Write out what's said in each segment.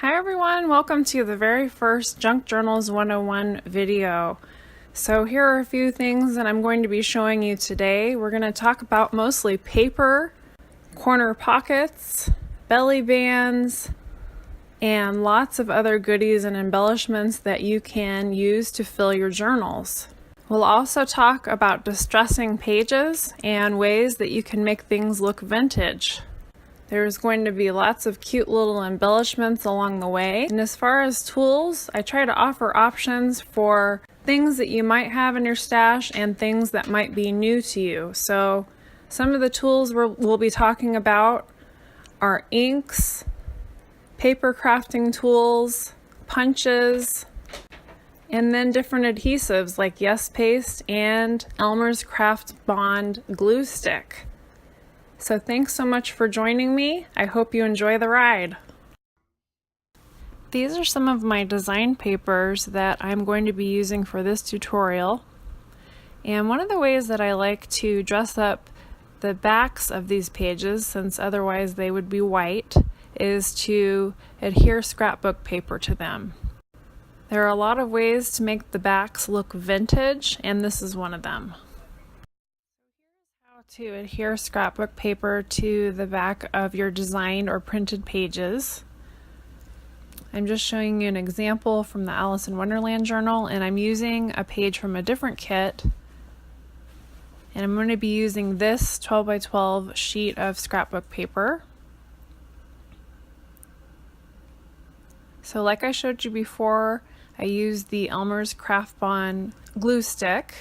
Hi everyone, welcome to the very first Junk Journals 101 video. So here are a few things that I'm going to be showing you today. We're going to talk about mostly paper, corner pockets, belly bands, and lots of other goodies and embellishments that you can use to fill your journals. We'll also talk about distressing pages and ways that you can make things look vintage. There's going to be lots of cute little embellishments along the way. And as far as tools, I try to offer options for things that you might have in your stash and things that might be new to you. So some of the tools we'll be talking about are inks, paper crafting tools, punches, and then different adhesives like Yes Paste and Elmer's Craft Bond glue stick. So thanks so much for joining me. I hope you enjoy the ride. These are some of my design papers that I'm going to be using for this tutorial. And one of the ways that I like to dress up the backs of these pages, since otherwise they would be white, is to adhere scrapbook paper to them. There are a lot of ways to make the backs look vintage, and this is one of them. To adhere scrapbook paper to the back of your designed or printed pages. I'm just showing you an example from the Alice in Wonderland journal, and I'm using a page from a different kit, and I'm going to be using this 12 by 12 sheet of scrapbook paper. So like I showed you before, I used the Elmer's Craft Bond glue stick.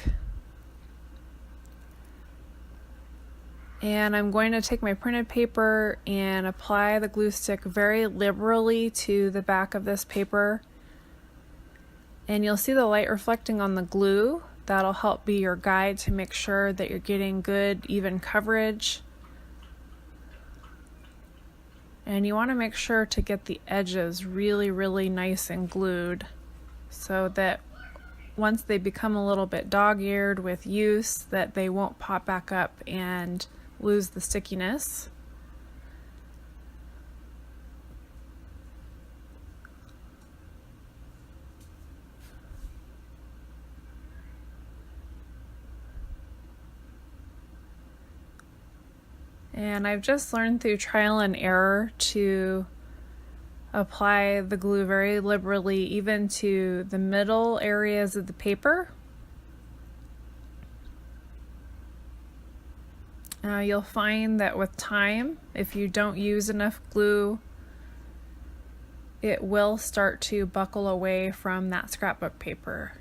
And I'm going to take my printed paper and apply the glue stick very liberally to the back of this paper. And you'll see the light reflecting on the glue. That'll help be your guide to make sure that you're getting good, even coverage. And you want to make sure to get the edges really nice and glued so that once they become a little bit dog-eared with use, that they won't pop back up and lose the stickiness. And I've just learned through trial and error to apply the glue very liberally even to the middle areas of the paper. You'll find that with time, if you don't use enough glue, it will start to buckle away from that scrapbook paper.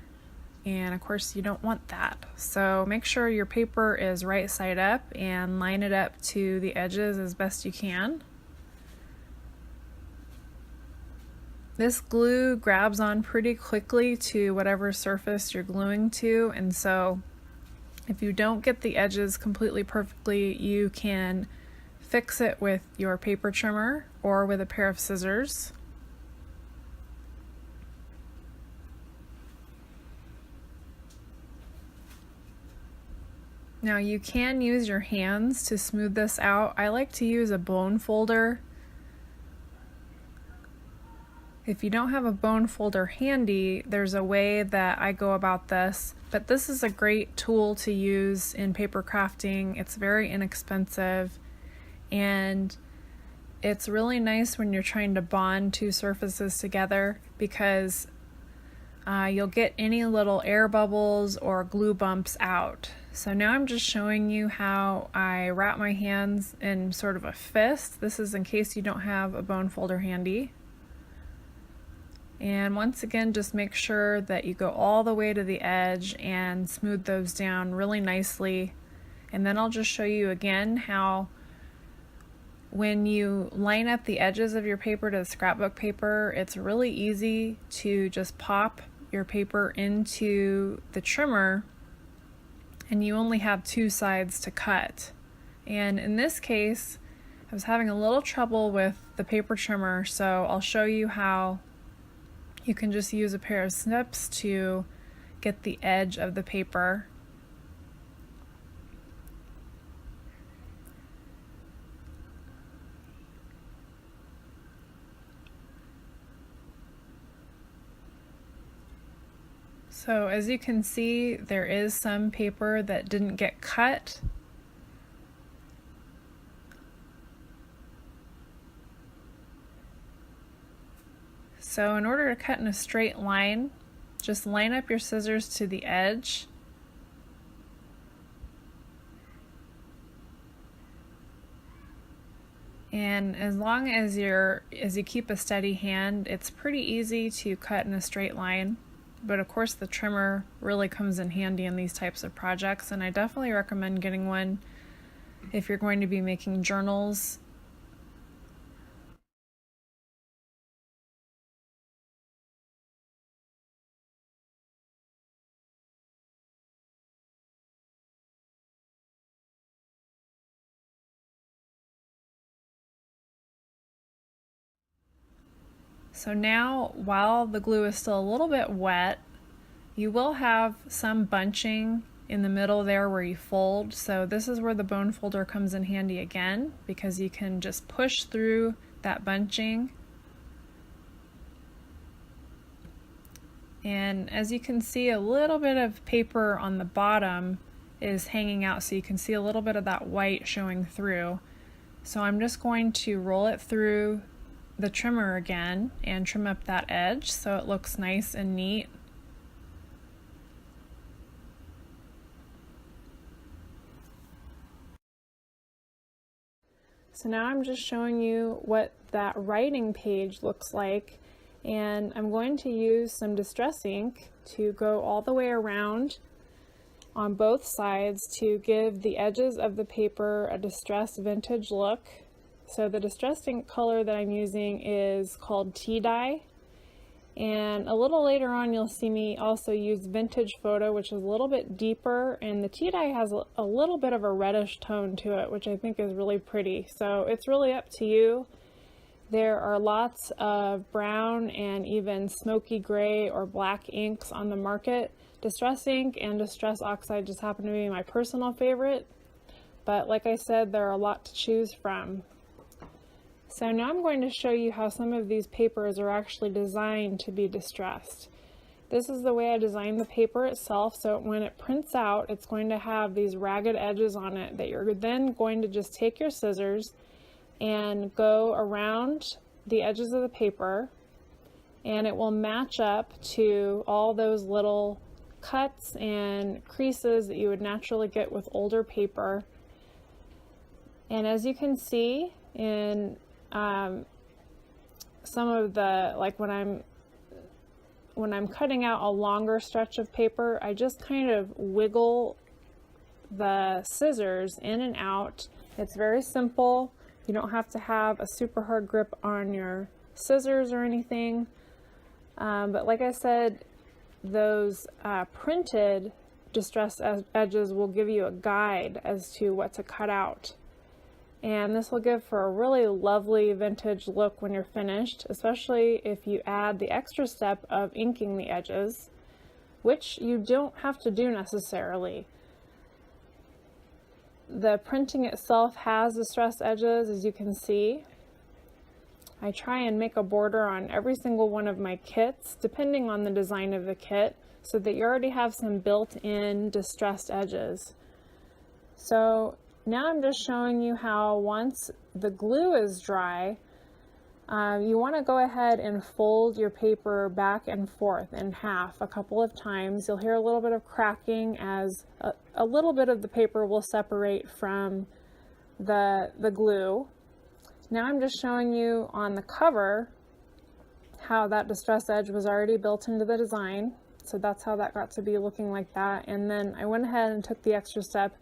And of course you don't want that. So make sure your paper is right side up and line it up to the edges as best you can. This glue grabs on pretty quickly to whatever surface you're gluing to, and so if you don't get the edges completely perfectly, you can fix it with your paper trimmer or with a pair of scissors. Now you can use your hands to smooth this out. I like to use a bone folder. If you don't have a bone folder handy, there's a way that I go about this, but this is a great tool to use in paper crafting. It's very inexpensive, and it's really nice when you're trying to bond two surfaces together because you'll get any little air bubbles or glue bumps out. So now I'm just showing you how I wrap my hands in sort of a fist. This is in case you don't have a bone folder handy. And once again, just make sure that you go all the way to the edge and smooth those down really nicely. And then I'll just show you again how when you line up the edges of your paper to the scrapbook paper, it's really easy to just pop your paper into the trimmer and you only have two sides to cut. And in this case, I was having a little trouble with the paper trimmer, so I'll show you how you can just use a pair of snips to get the edge of the paper. So as you can see, there is some paper that didn't get cut. So in order to cut in a straight line, just line up your scissors to the edge. And as long as you keep a steady hand, it's pretty easy to cut in a straight line. But of course the trimmer really comes in handy in these types of projects, and I definitely recommend getting one if you're going to be making journals. So now, while the glue is still a little bit wet, you will have some bunching in the middle there where you fold. So this is where the bone folder comes in handy again, because you can just push through that bunching. And as you can see, a little bit of paper on the bottom is hanging out, so you can see a little bit of that white showing through. So I'm just going to roll it through the trimmer again and trim up that edge so it looks nice and neat. So now I'm just showing you what that writing page looks like, and I'm going to use some Distress ink to go all the way around on both sides to give the edges of the paper a distressed vintage look. So the distressed ink color that I'm using is called Tea Dye, and a little later on you'll see me also use Vintage Photo, which is a little bit deeper, and the Tea Dye has a little bit of a reddish tone to it, which I think is really pretty. So it's really up to you. There are lots of brown and even smoky gray or black inks on the market. Distress ink and Distress Oxide just happen to be my personal favorite, but like I said, there are a lot to choose from. So now I'm going to show you how some of these papers are actually designed to be distressed. This is the way I designed the paper itself, so when it prints out, it's going to have these ragged edges on it that you're then going to just take your scissors and go around the edges of the paper, and it will match up to all those little cuts and creases that you would naturally get with older paper. And as you can see in some of the, like when I'm cutting out a longer stretch of paper, I just kind of wiggle the scissors in and out. It's very simple. You don't have to have a super hard grip on your scissors or anything. But like I said, those printed distressed edges will give you a guide as to what to cut out. And this will give for a really lovely vintage look when you're finished, especially if you add the extra step of inking the edges, which you don't have to do necessarily. The printing itself has distressed edges, as you can see. I try and make a border on every single one of my kits, depending on the design of the kit, so that you already have some built-in distressed edges. So now I'm just showing you how once the glue is dry, you want to go ahead and fold your paper back and forth in half a couple of times. You'll hear a little bit of cracking as a little bit of the paper will separate from the glue. Now I'm just showing you on the cover how that distressed edge was already built into the design. So that's how that got to be looking like that. And then I went ahead and took the extra step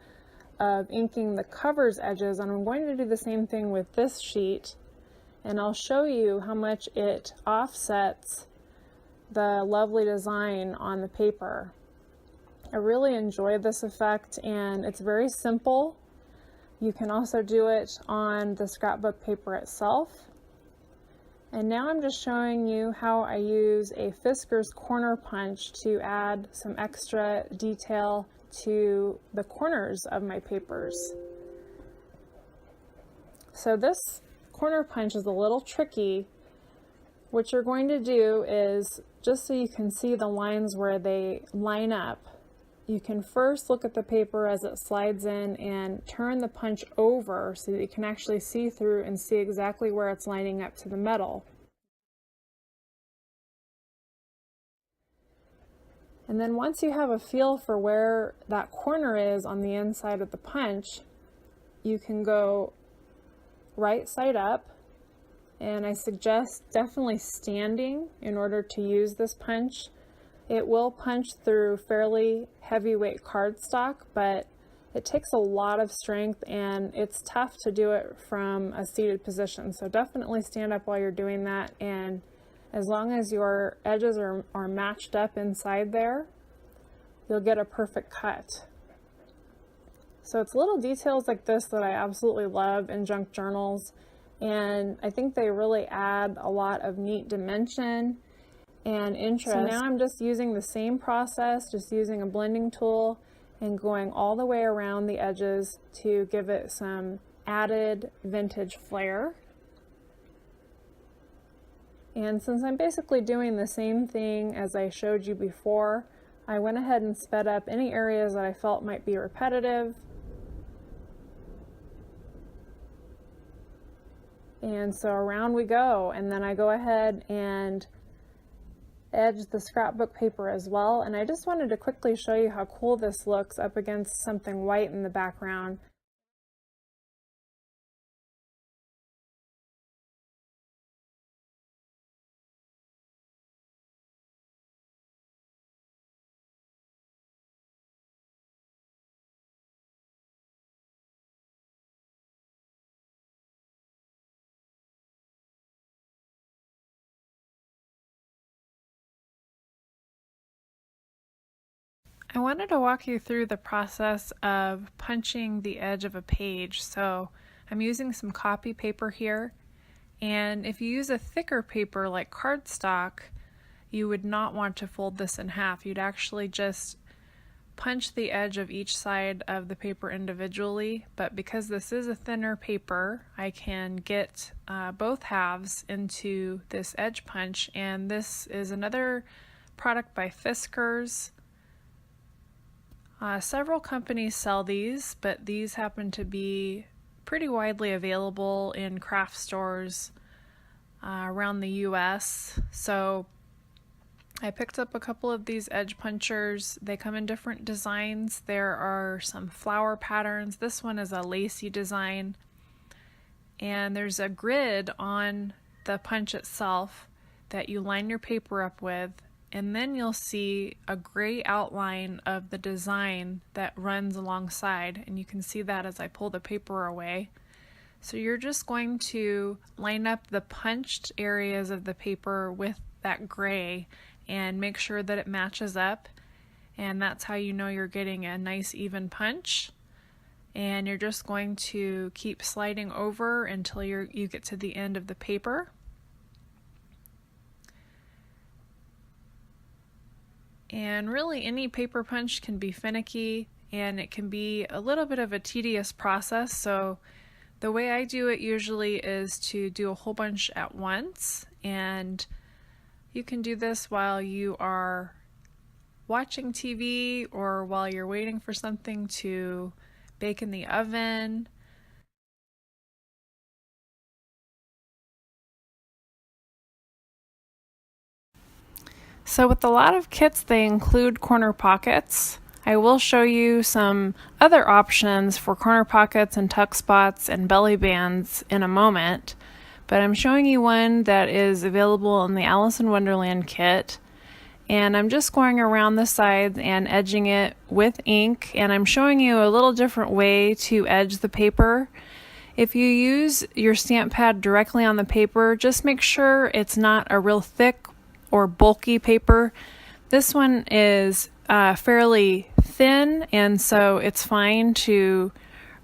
of inking the cover's edges, and I'm going to do the same thing with this sheet, and I'll show you how much it offsets the lovely design on the paper. I really enjoy this effect, and it's very simple. You can also do it on the scrapbook paper itself. And now I'm just showing you how I use a Fiskars corner punch to add some extra detail to the corners of my papers. So this corner punch is a little tricky what you're going to do is, just so you can see the lines where they line up, you can first look at the paper as it slides in and turn the punch over so that you can actually see through and see exactly where it's lining up to the metal. And then once you have a feel for where that corner is on the inside of the punch, you can go right side up. And I suggest definitely standing in order to use this punch. It will punch through fairly heavyweight cardstock, but it takes a lot of strength and it's tough to do it from a seated position. So definitely stand up while you're doing that, and as long as your edges are matched up inside there, you'll get a perfect cut. So it's little details like this that I absolutely love in junk journals. And I think they really add a lot of neat dimension and interest. So now I'm just using the same process, just using a blending tool and going all the way around the edges to give it some added vintage flair. And since I'm basically doing the same thing as I showed you before, I went ahead and sped up any areas that I felt might be repetitive. And so around we go, and then I go ahead and edge the scrapbook paper as well. And I just wanted to quickly show you how cool this looks up against something white in the background. I wanted to walk you through the process of punching the edge of a page. So I'm using some copy paper here, and if you use a thicker paper like cardstock, you would not want to fold this in half. You'd actually just punch the edge of each side of the paper individually, but because this is a thinner paper, I can get both halves into this edge punch. And this is another product by Fiskars. Several companies sell these, but these happen to be pretty widely available in craft stores around the US. So I picked up a couple of these edge punchers. They come in different designs. There are some flower patterns. This one is a lacy design. And there's a grid on the punch itself that you line your paper up with, and then you'll see a gray outline of the design that runs alongside, and you can see that as I pull the paper away. So you're just going to line up the punched areas of the paper with that gray and make sure that it matches up, and that's how you know you're getting a nice even punch. And you're just going to keep sliding over until you get to the end of the paper. And really any paper punch can be finicky, and it can be a little bit of a tedious process. So the way I do it usually is to do a whole bunch at once, and you can do this while you are watching TV or while you're waiting for something to bake in the oven. So with a lot of kits, they include corner pockets. I will show you some other options for corner pockets and tuck spots and belly bands in a moment, but I'm showing you one that is available in the Alice in Wonderland kit. And I'm just going around the sides and edging it with ink, and I'm showing you a little different way to edge the paper. If you use your stamp pad directly on the paper, just make sure it's not a real thick or bulky paper. This one is fairly thin, and so it's fine to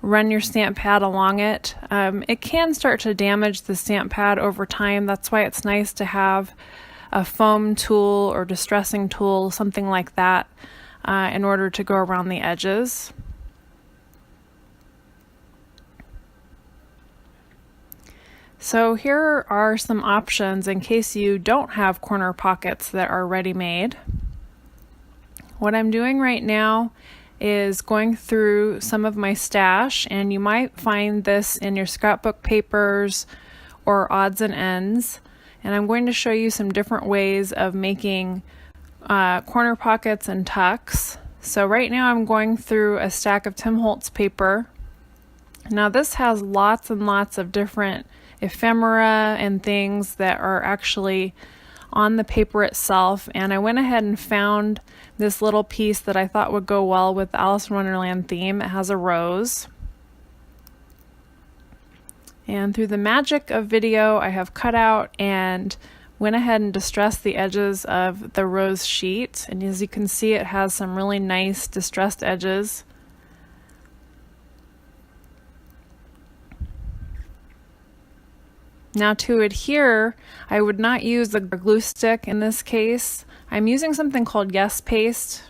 run your stamp pad along it. It can start to damage the stamp pad over time. That's why it's nice to have a foam tool or distressing tool, something like that, in order to go around the edges. So here are some options in case you don't have corner pockets that are ready-made. What I'm doing right now is going through some of my stash, and you might find this in your scrapbook papers or odds and ends. And I'm going to show you some different ways of making corner pockets and tucks. So right now I'm going through a stack of Tim Holtz paper. Now this has lots and lots of different ephemera and things that are actually on the paper itself, and I went ahead and found this little piece that I thought would go well with the Alice in Wonderland theme. It has a rose. And through the magic of video, I have cut out and went ahead and distressed the edges of the rose sheet, and as you can see, it has some really nice distressed edges. Now to adhere, I would not use the glue stick in this case. I'm using something called Yes Paste,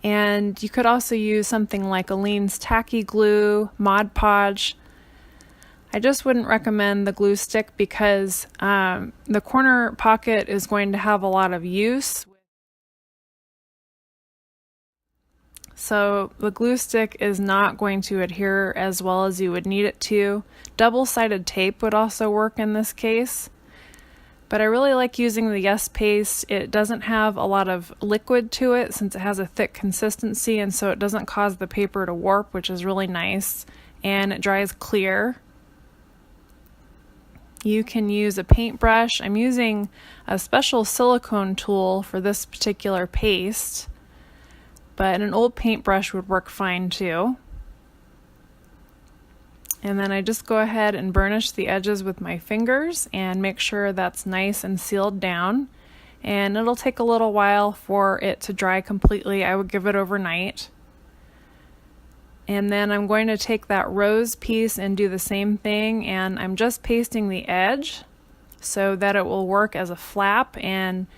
and you could also use something like Aleene's Tacky Glue, Mod Podge. I just wouldn't recommend the glue stick because the corner pocket is going to have a lot of use. So the glue stick is not going to adhere as well as you would need it to. Double-sided tape would also work in this case. But I really like using the Yes Paste. It doesn't have a lot of liquid to it since it has a thick consistency, and so it doesn't cause the paper to warp, which is really nice. And it dries clear. You can use a paintbrush. I'm using a special silicone tool for this particular paste, but an old paintbrush would work fine too. And then I just go ahead and burnish the edges with my fingers and make sure that's nice and sealed down. And it'll take a little while for it to dry completely. I would give it overnight. And then I'm going to take that rose piece and do the same thing, and I'm just pasting the edge so that it will work as a flap, and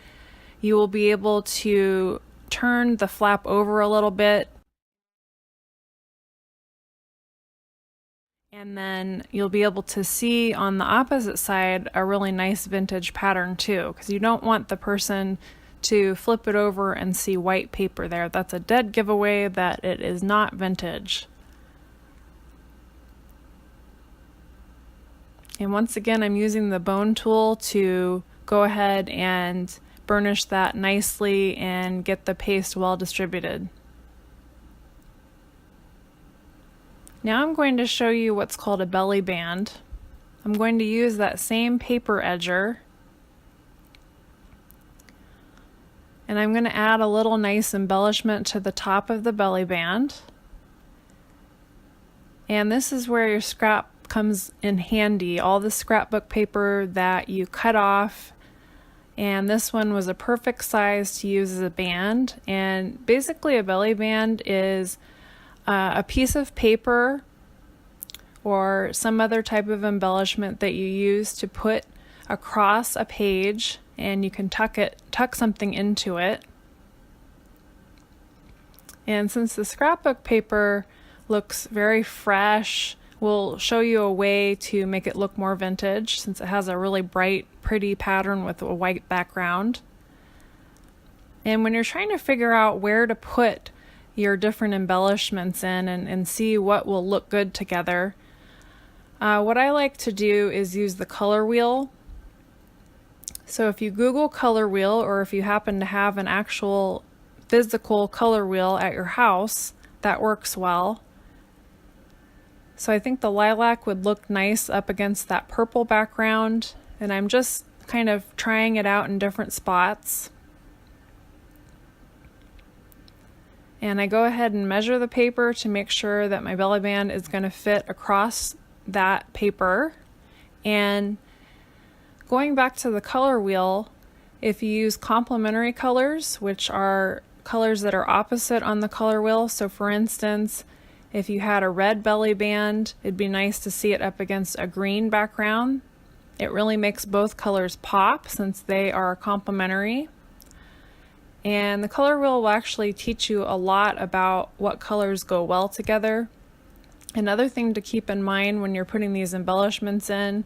you will be able to turn the flap over a little bit, and then you'll be able to see on the opposite side a really nice vintage pattern too, because you don't want the person to flip it over and see white paper there. That's a dead giveaway that it is not vintage. And once again, I'm using the bone tool to go ahead and burnish that nicely and get the paste well distributed. Now I'm going to show you what's called a belly band. I'm going to use that same paper edger, and I'm going to add a little nice embellishment to the top of the belly band. And this is where your scrap comes in handy, all the scrapbook paper that you cut off. And this one was a perfect size to use as a band. And basically a belly band is a piece of paper or some other type of embellishment that you use to put across a page, and you can tuck something into it. And since the scrapbook paper looks very fresh, we'll show you a way to make it look more vintage since it has a really bright, pretty pattern with a white background. And when you're trying to figure out where to put your different embellishments in and see what will look good together, what I like to do is use the color wheel. So if you Google color wheel, or if you happen to have an actual physical color wheel at your house, that works well. So I think the lilac would look nice up against that purple background, and I'm just kind of trying it out in different spots. And I go ahead and measure the paper to make sure that my belly band is going to fit across that paper. And going back to the color wheel, if you use complementary colors, which are colors that are opposite on the color wheel, so for instance, if you had a red belly band, it'd be nice to see it up against a green background. It really makes both colors pop since they are complementary. And the color wheel will actually teach you a lot about what colors go well together. Another thing to keep in mind when you're putting these embellishments in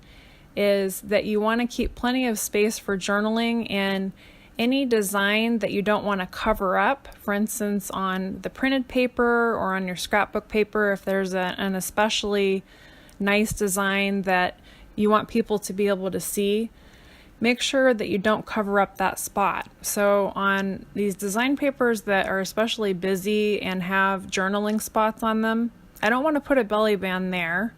is that you want to keep plenty of space for journaling and any design that you don't want to cover up. For instance, on the printed paper or on your scrapbook paper, if there's an especially nice design that you want people to be able to see, make sure that you don't cover up that spot. So on these design papers that are especially busy and have journaling spots on them, I don't want to put a belly band there.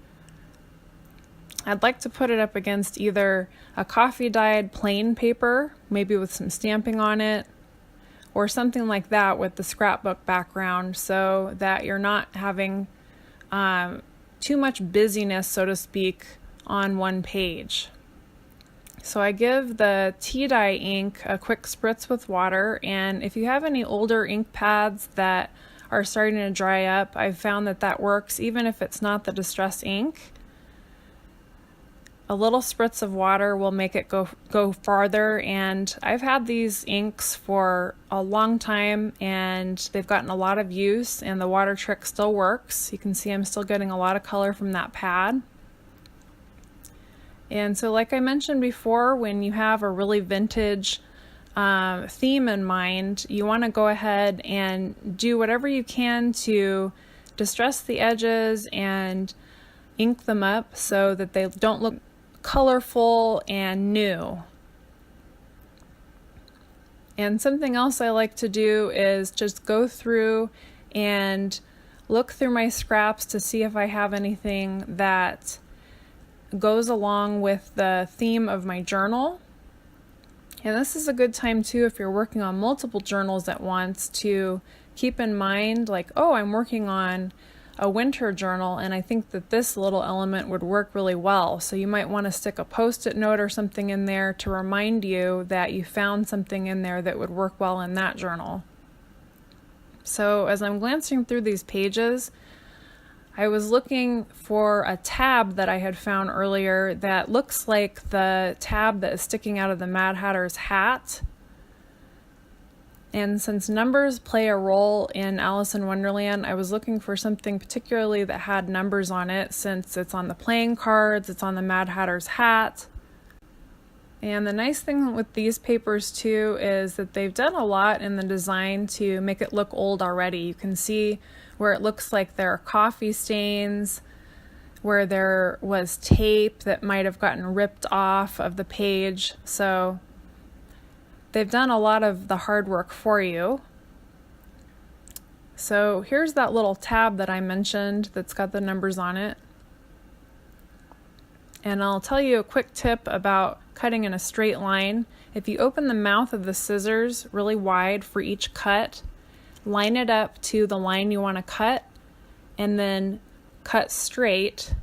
I'd like to put it up against either a coffee dyed plain paper, maybe with some stamping on it, or something like that with the scrapbook background, so that you're not having too much busyness, so to speak, on one page. So I give the tea dye ink a quick spritz with water, and if you have any older ink pads that are starting to dry up, I've found that works even if it's not the distress ink. A little spritz of water will make it go farther, and I've had these inks for a long time and they've gotten a lot of use, and the water trick still works. You can see I'm still getting a lot of color from that pad. And so like I mentioned before, when you have a really vintage theme in mind, you want to go ahead and do whatever you can to distress the edges and ink them up so that they don't look colorful and new. And something else I like to do is just go through and look through my scraps to see if I have anything that goes along with the theme of my journal. And this is a good time too, if you're working on multiple journals at once, to keep in mind, like, oh, I'm working on a winter journal and I think that this little element would work really well. So you might want to stick a post-it note or something in there to remind you that you found something in there that would work well in that journal. So as I'm glancing through these pages, I was looking for a tab that I had found earlier that looks like the tab that is sticking out of the Mad Hatter's hat. And since numbers play a role in Alice in Wonderland, I was looking for something particularly that had numbers on it, since it's on the playing cards, it's on the Mad Hatter's hat. And the nice thing with these papers too is that they've done a lot in the design to make it look old already. You can see where it looks like there are coffee stains, where there was tape that might have gotten ripped off of the page. So they've done a lot of the hard work for you. So here's that little tab that I mentioned that's got the numbers on it. And I'll tell you a quick tip about cutting in a straight line. If you open the mouth of the scissors really wide for each cut, line it up to the line you want to cut, and then cut straight.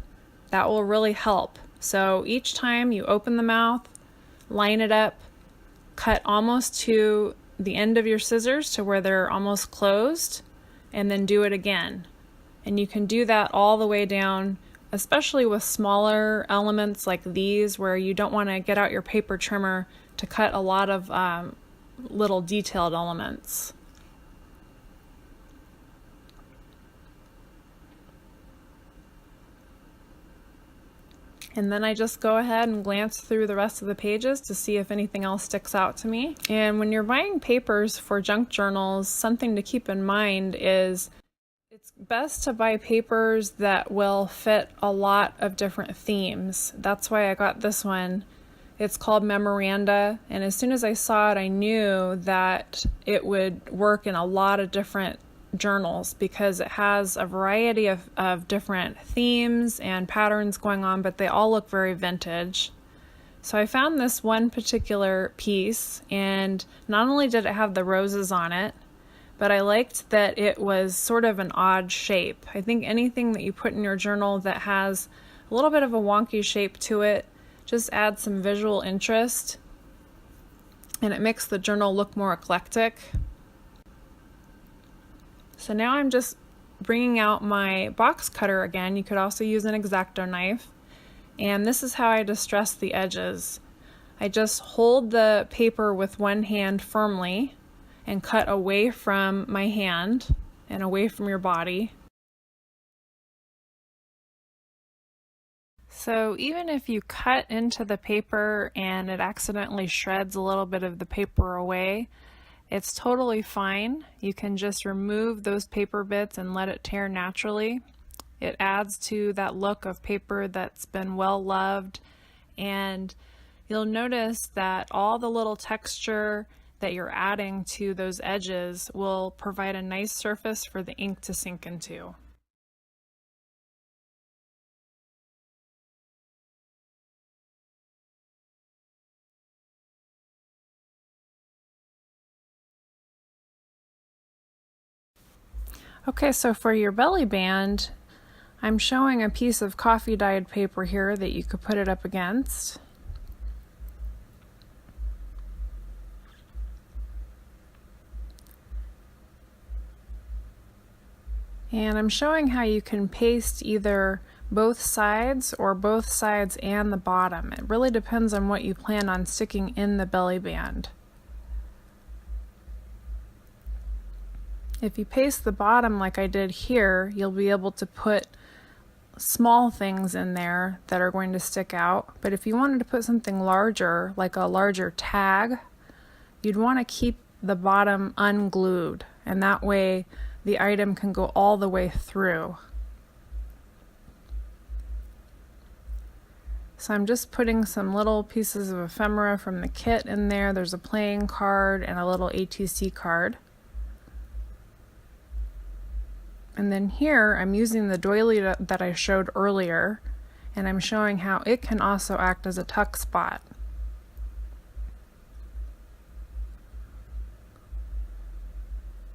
That will really help. So each time you open the mouth, line it up, cut almost to the end of your scissors to where they're almost closed, and then do it again. And you can do that all the way down, especially with smaller elements like these, where you don't want to get out your paper trimmer to cut a lot of little detailed elements. And then I just go ahead and glance through the rest of the pages to see if anything else sticks out to me. And when you're buying papers for junk journals, something to keep in mind is it's best to buy papers that will fit a lot of different themes. That's why I got this one. It's called Memoranda, and as soon as I saw it, I knew that it would work in a lot of different journals because it has a variety of different themes and patterns going on, but they all look very vintage. So I found this one particular piece, and not only did it have the roses on it, but I liked that it was sort of an odd shape. I think anything that you put in your journal that has a little bit of a wonky shape to it just adds some visual interest, and it makes the journal look more eclectic. So now I'm just bringing out my box cutter again. You could also use an X-Acto knife. And this is how I distress the edges. I just hold the paper with one hand firmly and cut away from my hand and away from your body. So even if you cut into the paper and it accidentally shreds a little bit of the paper away, it's totally fine. You can just remove those paper bits and let it tear naturally. It adds to that look of paper that's been well loved, and you'll notice that all the little texture that you're adding to those edges will provide a nice surface for the ink to sink into. Okay, so for your belly band, I'm showing a piece of coffee dyed paper here that you could put it up against. And I'm showing how you can paste either both sides or both sides and the bottom. It really depends on what you plan on sticking in the belly band. If you paste the bottom like I did here, you'll be able to put small things in there that are going to stick out. But if you wanted to put something larger, like a larger tag, you'd want to keep the bottom unglued, and that way the item can go all the way through. So I'm just putting some little pieces of ephemera from the kit in there. There's a playing card and a little ATC card. And then here I'm using the doily that I showed earlier, and I'm showing how it can also act as a tuck spot.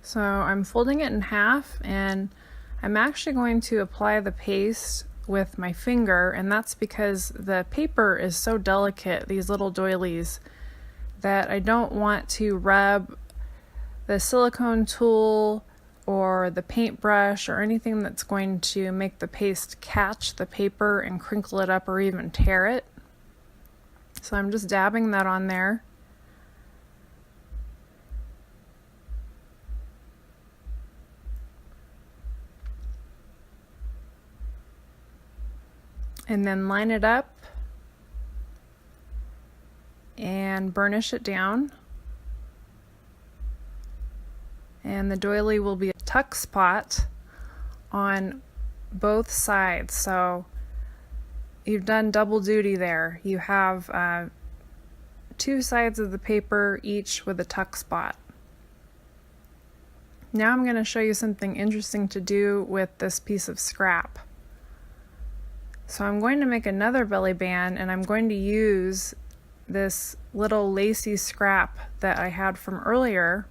So I'm folding it in half, and I'm actually going to apply the paste with my finger, and that's because the paper is so delicate, these little doilies, that I don't want to rub the silicone tool or the paintbrush or anything that's going to make the paste catch the paper and crinkle it up or even tear it. So I'm just dabbing that on there. And then line it up and burnish it down. And the doily will be a tuck spot on both sides. So you've done double duty there. You have two sides of the paper, each with a tuck spot. Now I'm going to show you something interesting to do with this piece of scrap. So I'm going to make another belly band, and I'm going to use this little lacy scrap that I had from earlier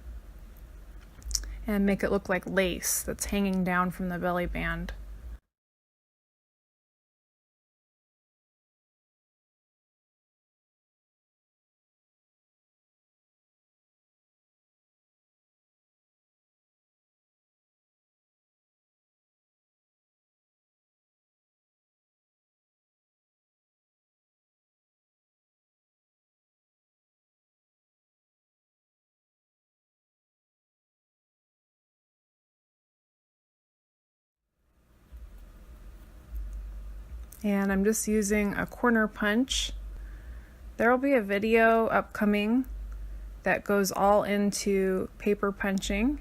and make it look like lace that's hanging down from the belly band. And I'm just using a corner punch. There will be a video upcoming that goes all into paper punching.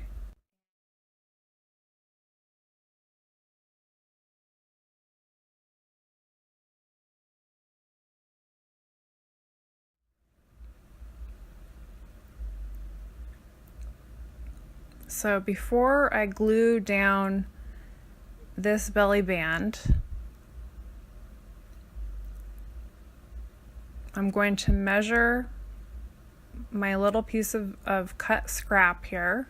So before I glue down this belly band, I'm going to measure my little piece of cut scrap here.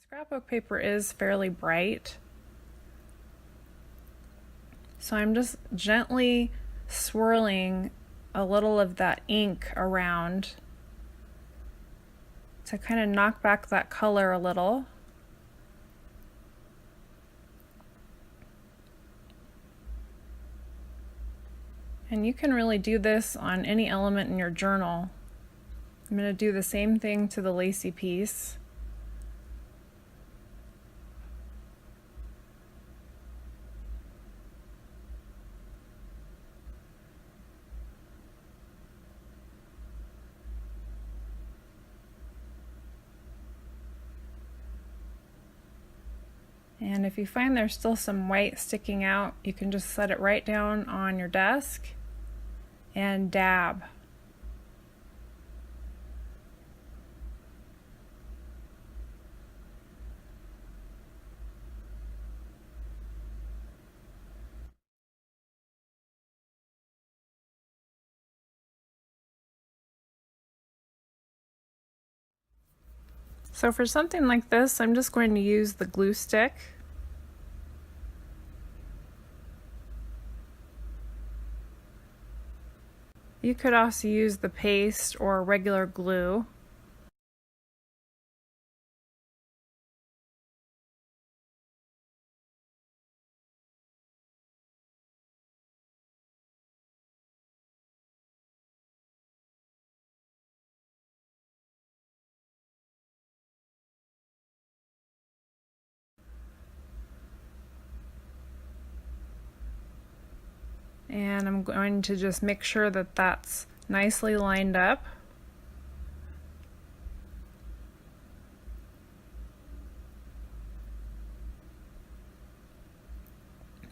Scrapbook paper is fairly bright, so I'm just gently swirling a little of that ink around to kind of knock back that color a little. And you can really do this on any element in your journal. I'm going to do the same thing to the lacy piece. And if you find there's still some white sticking out, you can just set it right down on your desk and dab. So for something like this, I'm just going to use the glue stick. You could also use the paste or regular glue. And I'm going to just make sure that that's nicely lined up.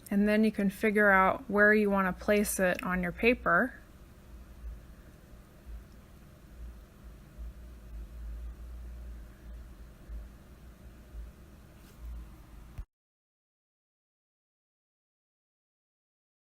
And then you can figure out where you want to place it on your paper.